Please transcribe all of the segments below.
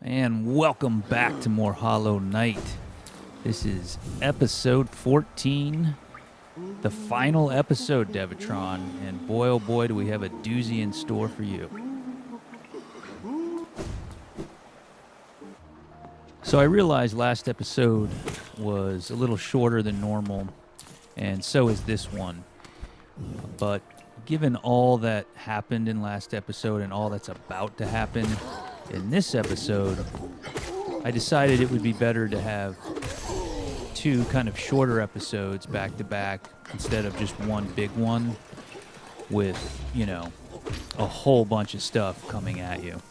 And welcome back to more Hollow Knight. This is episode 14, the final episode, Devitron, and boy oh boy do we have a doozy in store for you. So I realized last episode was a little shorter than normal, and so is this one. But given all that happened in last episode and all that's about to happen in this episode, I decided it would be better to have two kind of shorter episodes back to back instead of just one big one with, you know, a whole bunch of stuff coming at you.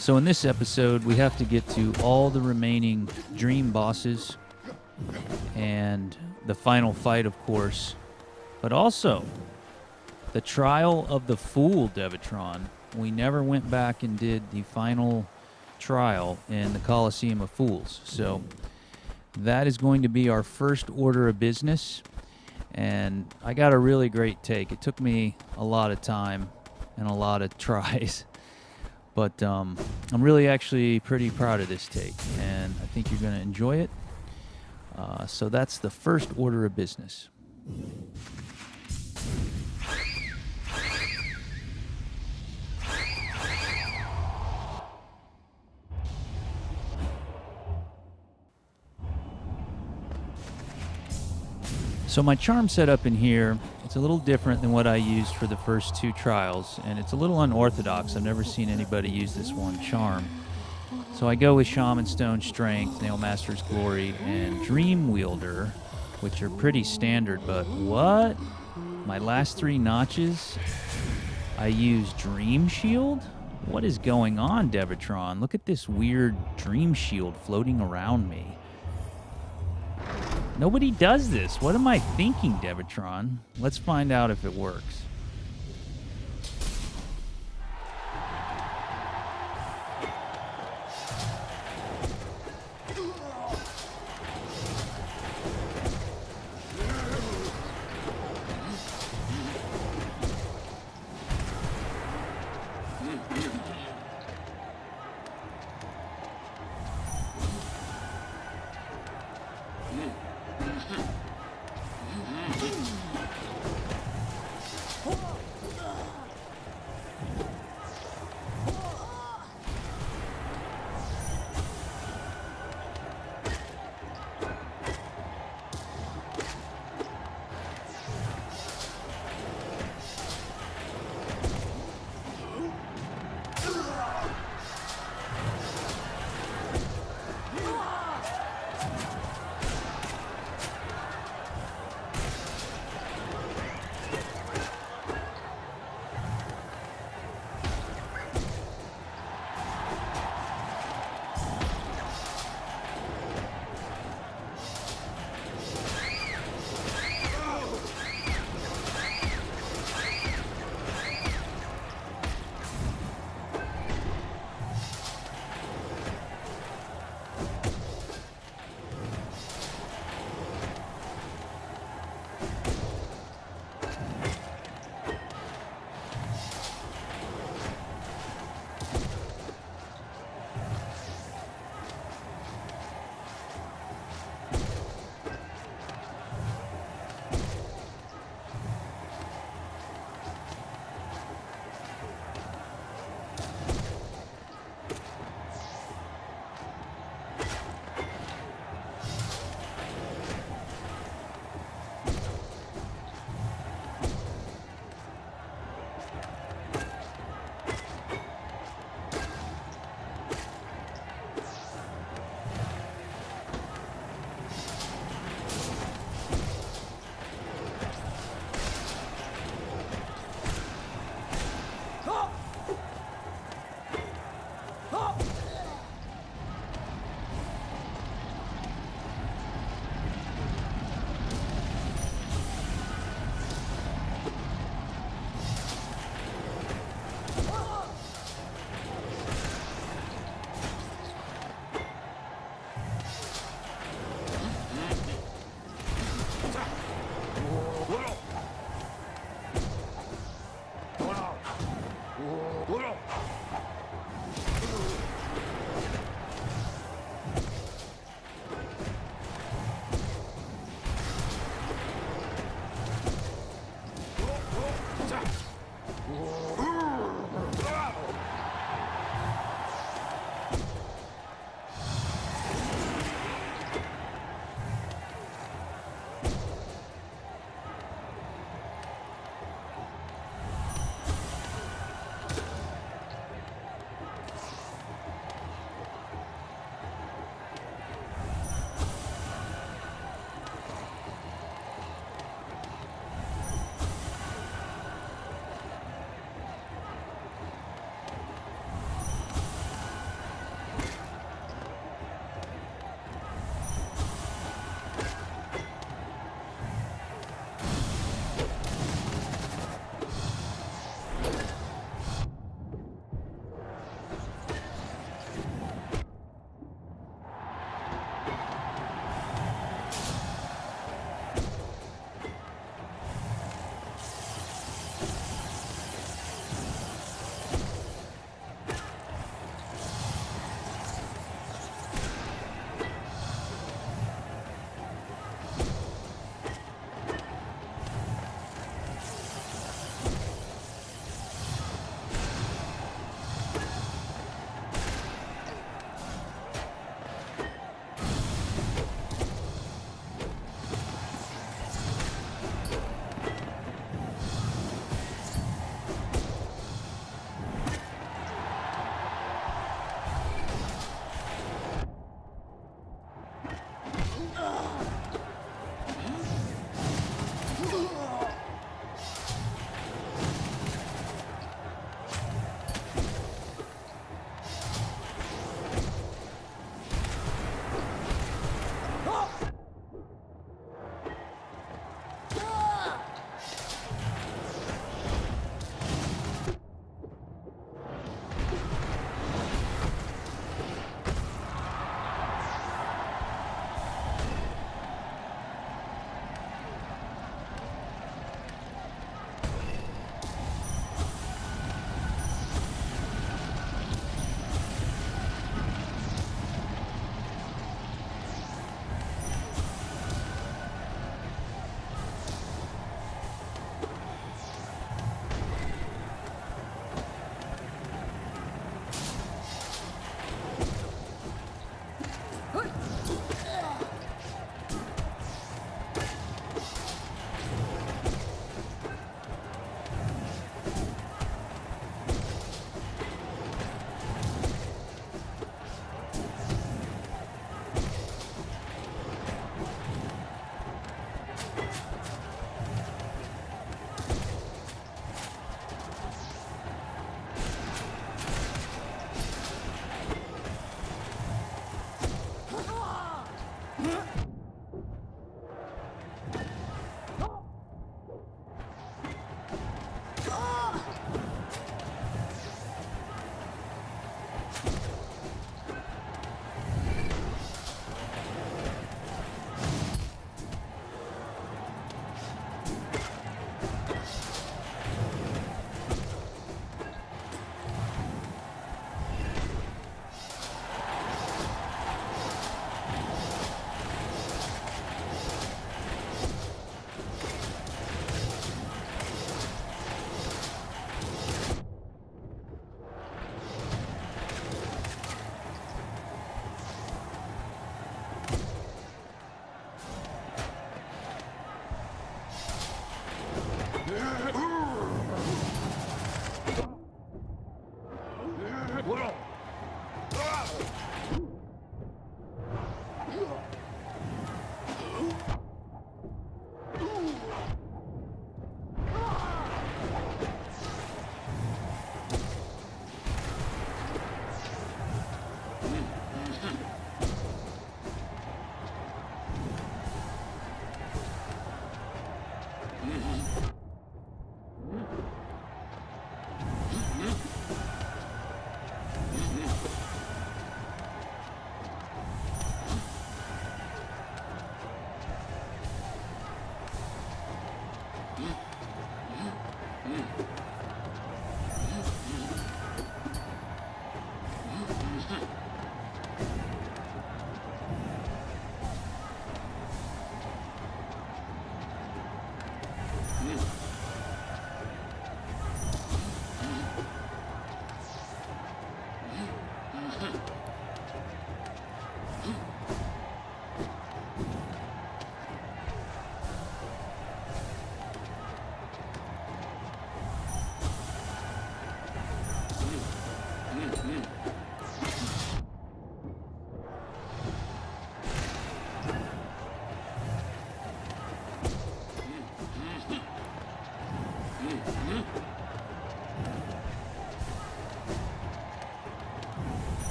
So in this episode, we have to get to all the remaining dream bosses and the final fight, of course, but also the trial of the fool, Devitron. We never went back and did the final trial in the Colosseum of Fools. So that is going to be our first order of business, and I got a really great take. It took me a lot of time and a lot of tries. But I'm really actually pretty proud of this take, and I think you're going to enjoy it. So that's the first order of business. So my charm setup in here, it's a little different than what I used for the first two trials, and it's a little unorthodox. I've never seen anybody use this one charm. So I go with Shaman Stone Strength, Nailmaster's Glory, and Dream Wielder, which are pretty standard, but what? My last three notches, I use Dream Shield? What is going on, Devitron? Look at this weird Dream Shield floating around me. Nobody does this. What am I thinking, Devitron? Let's find out if it works.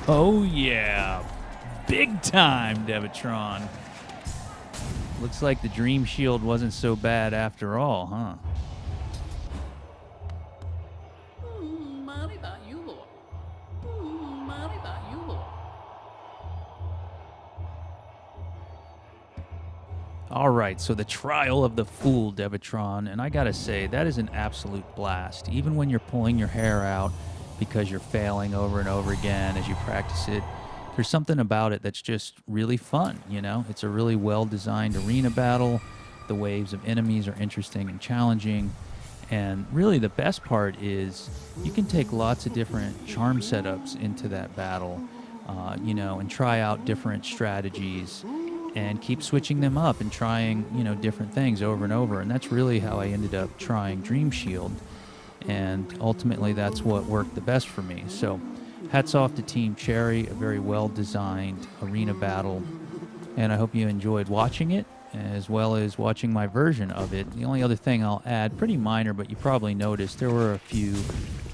Oh, yeah. Big time, Devatron. Looks like the Dream Shield wasn't so bad after all, huh? All right, so the Trial of the Fool, Devatron, and I gotta say, that is an absolute blast. Even when you're pulling your hair out because you're failing over and over again as you practice it, there's something about it that's just really fun, you know? It's a really well-designed arena battle. The waves of enemies are interesting and challenging. And really the best part is you can take lots of different charm setups into that battle, you know, and try out different strategies and keep switching them up and trying, you know, different things over and over. And that's really how I ended up trying Dream Shield. And ultimately, that's what worked the best for me. So hats off to Team Cherry, a very well-designed arena battle. And I hope you enjoyed watching it, as well as watching my version of it. The only other thing I'll add, pretty minor, but you probably noticed, there were a few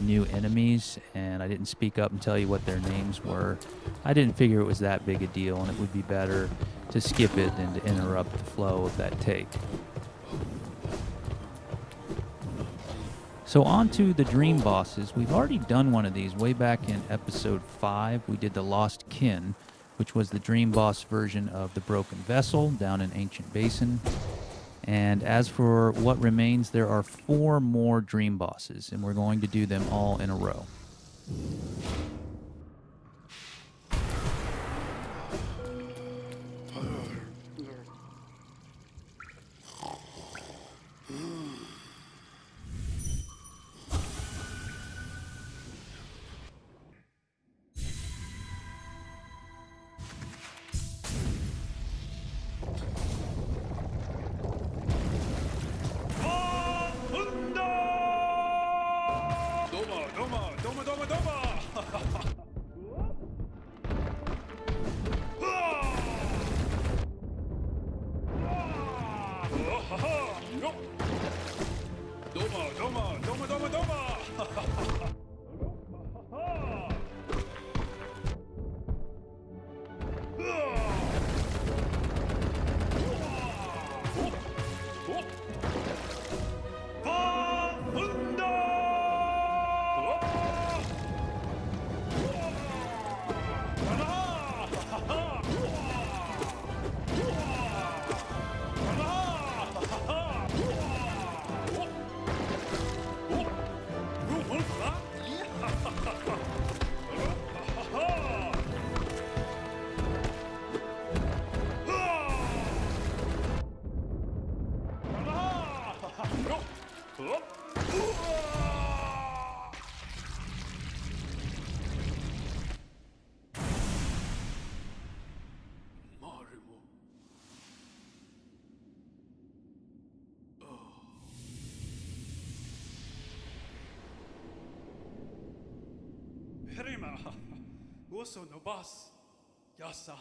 new enemies, and I didn't speak up and tell you what their names were. I didn't figure it was that big a deal, and it would be better to skip it than to interrupt the flow of that take. So on to the Dream Bosses. We've already done one of these way back in episode 5. We did the Lost Kin, which was the Dream Boss version of the Broken Vessel down in Ancient Basin. And as for what remains, there are 4 more Dream Bosses, and we're going to do them all in a row. Prima, uso no boss, yasa.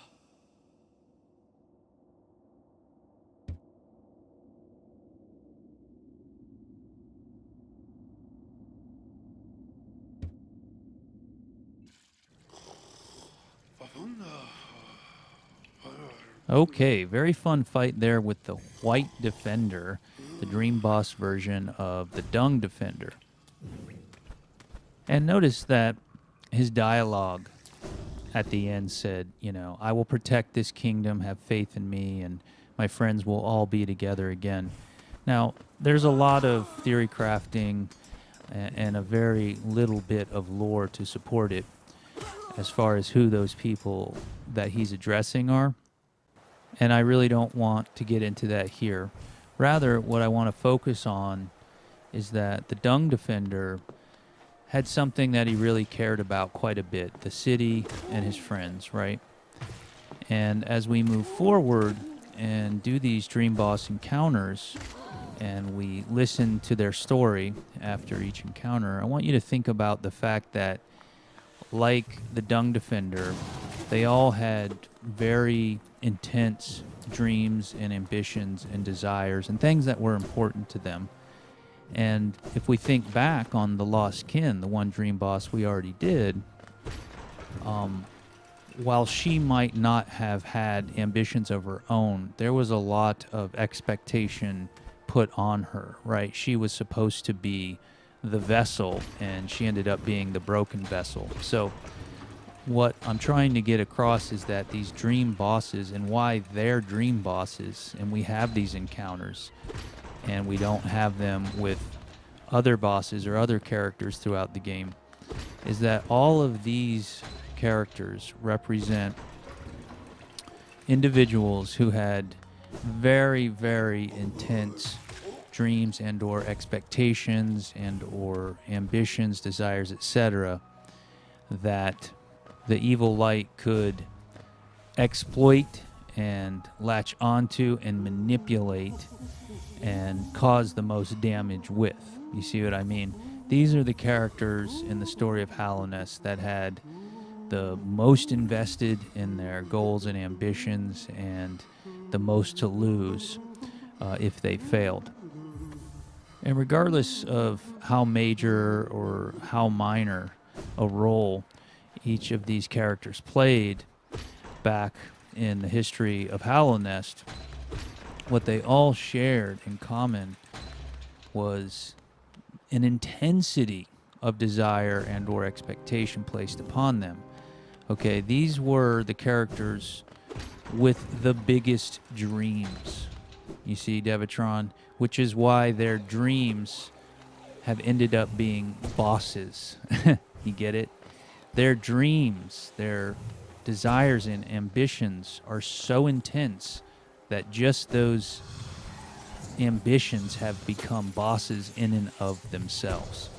Okay, very fun fight there with the White Defender, the Dream Boss version of the Dung Defender. And notice that his dialogue at the end said, I will protect this kingdom, have faith in me, and my friends will all be together again. Now, there's a lot of theory crafting and a very little bit of lore to support it as far as who those people that he's addressing are. And I really don't want to get into that here. Rather, what I want to focus on is that the Dung Defender had something that he really cared about quite a bit, the city and his friends, right? And as we move forward and do these Dream Boss encounters, and we listen to their story after each encounter, I want you to think about the fact that, like the Dung Defender, they all had very intense dreams and ambitions and desires and things that were important to them. And if we think back on the Lost Kin, the one Dream Boss we already did, while she might not have had ambitions of her own, there was a lot of expectation put on her, right? She was supposed to be the vessel, and she ended up being the broken vessel. So what I'm trying to get across is that these dream bosses, and why they're dream bosses, and we have these encounters, and we don't have them with other bosses or other characters throughout the game, is that all of these characters represent individuals who had very, very intense dreams and or expectations and or ambitions, desires, etc., that the evil light could exploit and latch onto and manipulate and cause the most damage with. You see what I mean? These are the characters in the story of Hallownest that had the most invested in their goals and ambitions and the most to lose if they failed. And regardless of how major or how minor a role each of these characters played back in the history of Hallownest, what they all shared in common was an intensity of desire and or expectation placed upon them. Okay, these were the characters with the biggest dreams. You see, Devitron, which is why their dreams have ended up being bosses. You get it? Their dreams, their desires and ambitions are so intense that just those ambitions have become bosses in and of themselves.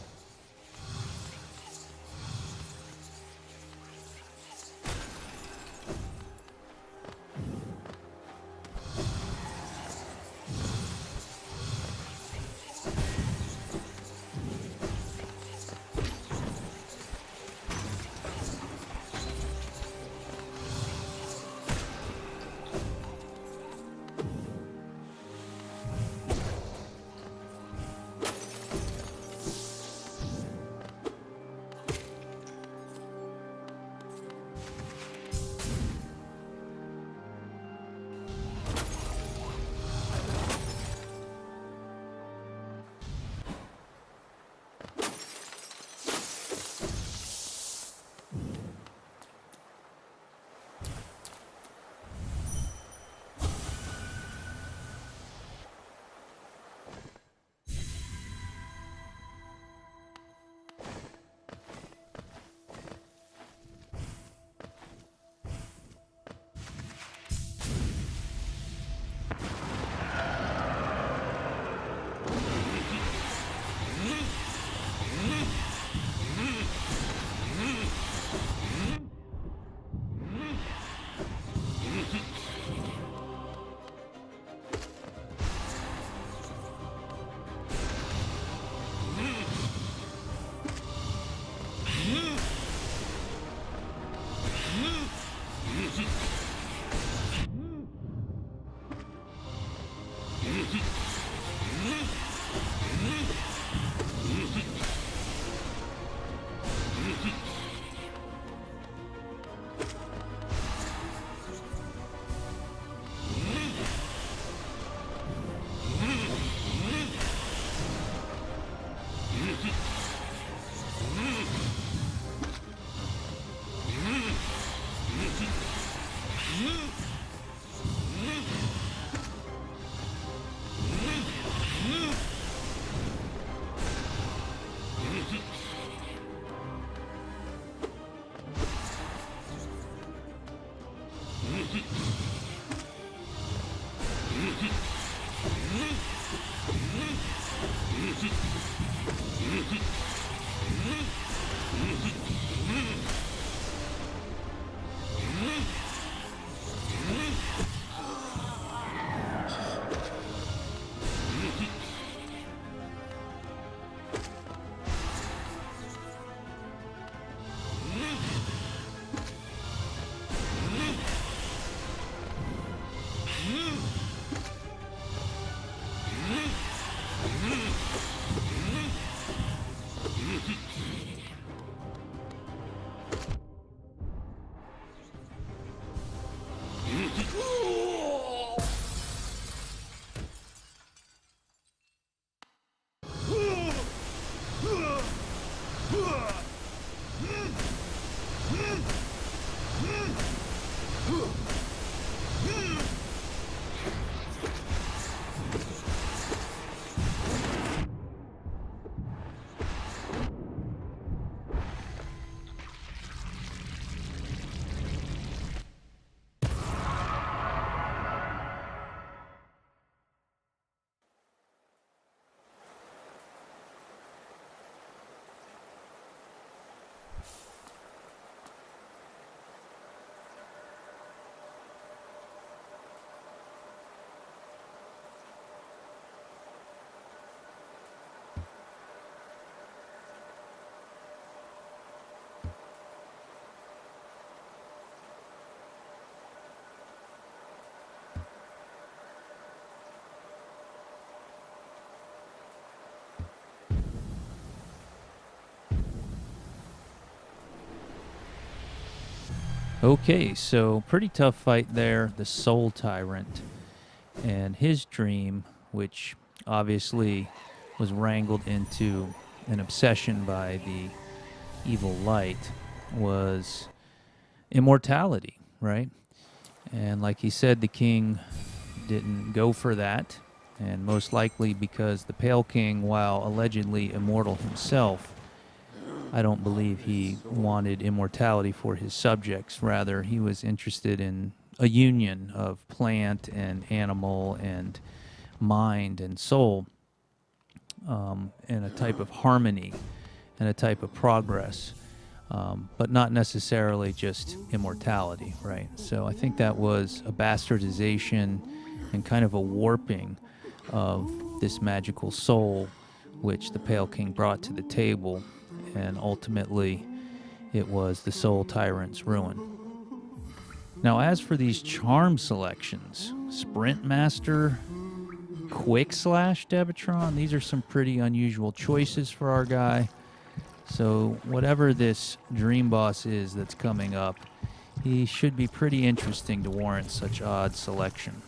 Okay, so pretty tough fight there. The Soul Tyrant and his dream, which obviously was wrangled into an obsession by the evil light, was immortality, right? And like he said, the king didn't go for that, and most likely because the Pale King, while allegedly immortal himself, I don't believe he wanted immortality for his subjects. Rather, he was interested in a union of plant and animal and mind and soul, and a type of harmony and a type of progress, but not necessarily just immortality, right? So I think that was a bastardization and kind of a warping of this magical soul which the Pale King brought to the table, and ultimately it was the Soul Tyrant's ruin. Now, as for these charm selections, Sprint Master, Quick Slash Debatron, these are some pretty unusual choices for our guy. So whatever this dream boss is that's coming up, he should be pretty interesting to warrant such odd selection.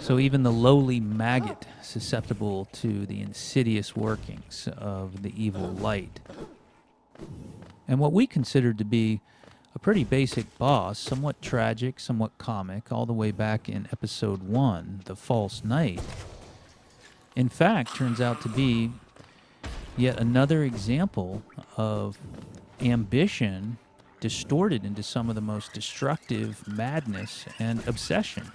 So even the lowly maggot susceptible to the insidious workings of the evil light. And what we considered to be a pretty basic boss, somewhat tragic, somewhat comic, all the way back in episode 1, The False Knight, in fact turns out to be yet another example of ambition distorted into some of the most destructive madness and obsession.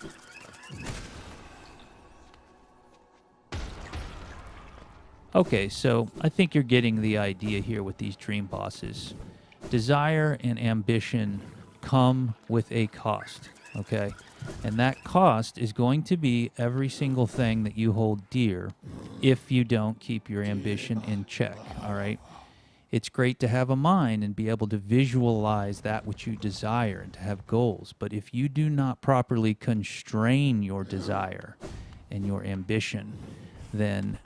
Okay, so I think you're getting the idea here with these dream bosses. Desire and ambition come with a cost, okay? And that cost is going to be every single thing that you hold dear if you don't keep your ambition in check, all right? It's great to have a mind and be able to visualize that which you desire and to have goals. But if you do not properly constrain your desire and your ambition, then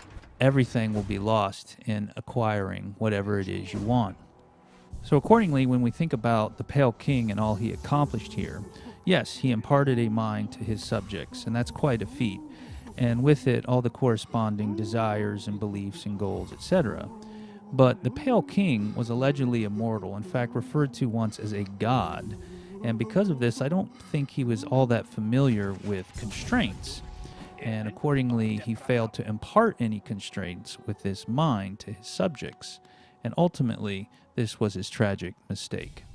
everything will be lost in acquiring whatever it is you want. So accordingly, when we think about the Pale King and all he accomplished here, yes, he imparted a mind to his subjects, and that's quite a feat. And with it, all the corresponding desires and beliefs and goals, etc. But the Pale King was allegedly immortal, in fact referred to once as a god. And because of this, I don't think he was all that familiar with constraints. And accordingly, he failed to impart any constraints with this mind to his subjects. And ultimately, this was his tragic mistake.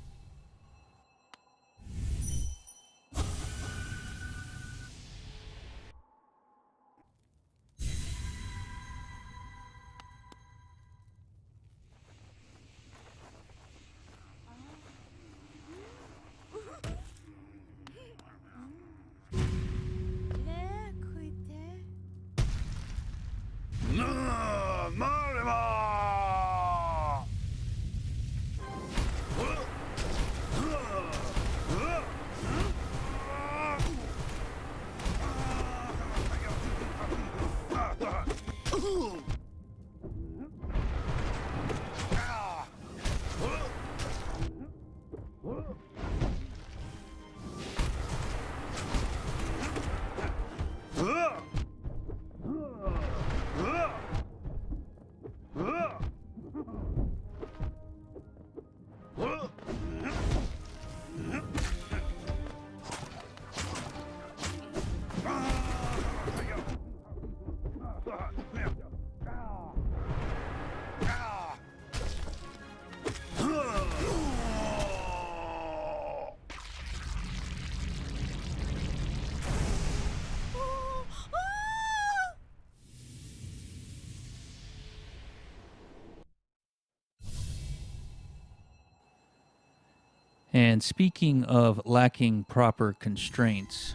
And speaking of lacking proper constraints,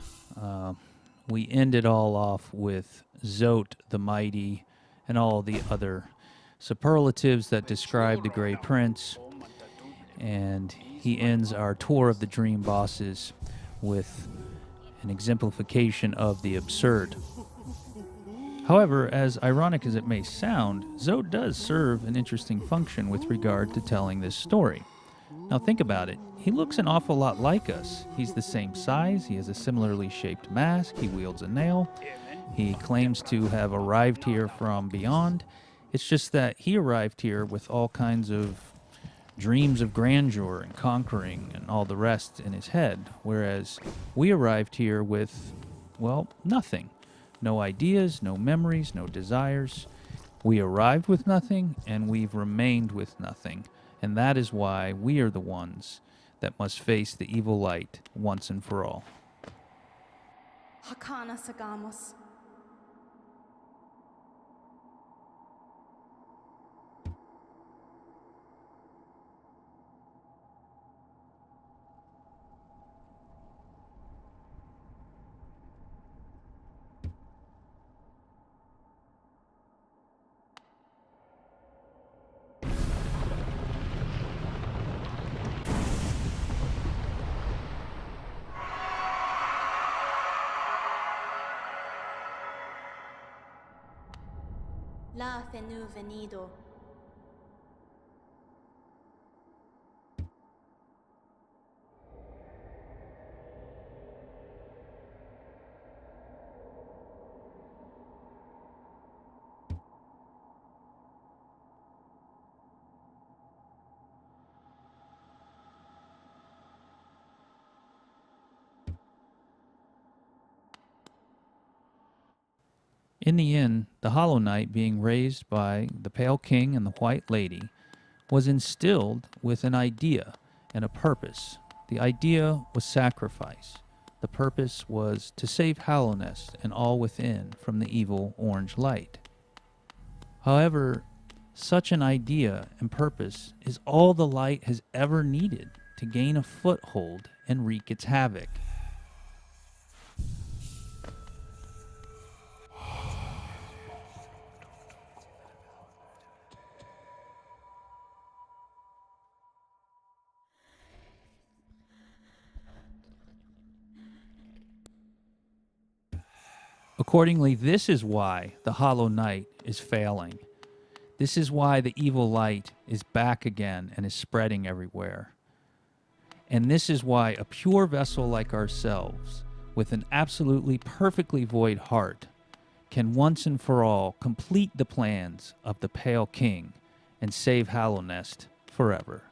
we end it all off with Zote the Mighty and all the other superlatives that describe the Grey Prince. And he ends our tour of the Dream Bosses with an exemplification of the absurd. However, as ironic as it may sound, Zote does serve an interesting function with regard to telling this story. Now think about it. He looks an awful lot like us. He's the same size, he has a similarly shaped mask, he wields a nail, he claims to have arrived here from beyond. It's just that he arrived here with all kinds of dreams of grandeur and conquering and all the rest in his head, whereas we arrived here with, well, nothing. No ideas, no memories, no desires. We arrived with nothing, and we've remained with nothing. And that is why we are the ones that must face the evil light once and for all. Hakana Sagamos. La Fenu Venido. In the end, the Hollow Knight, being raised by the Pale King and the White Lady, was instilled with an idea and a purpose. The idea was sacrifice. The purpose was to save Hallownest and all within from the evil orange light. However, such an idea and purpose is all the light has ever needed to gain a foothold and wreak its havoc. Accordingly, this is why the Hollow Knight is failing. This is why the evil light is back again and is spreading everywhere. And this is why a pure vessel like ourselves, with an absolutely perfectly void heart, can once and for all complete the plans of the Pale King and save Hallownest forever.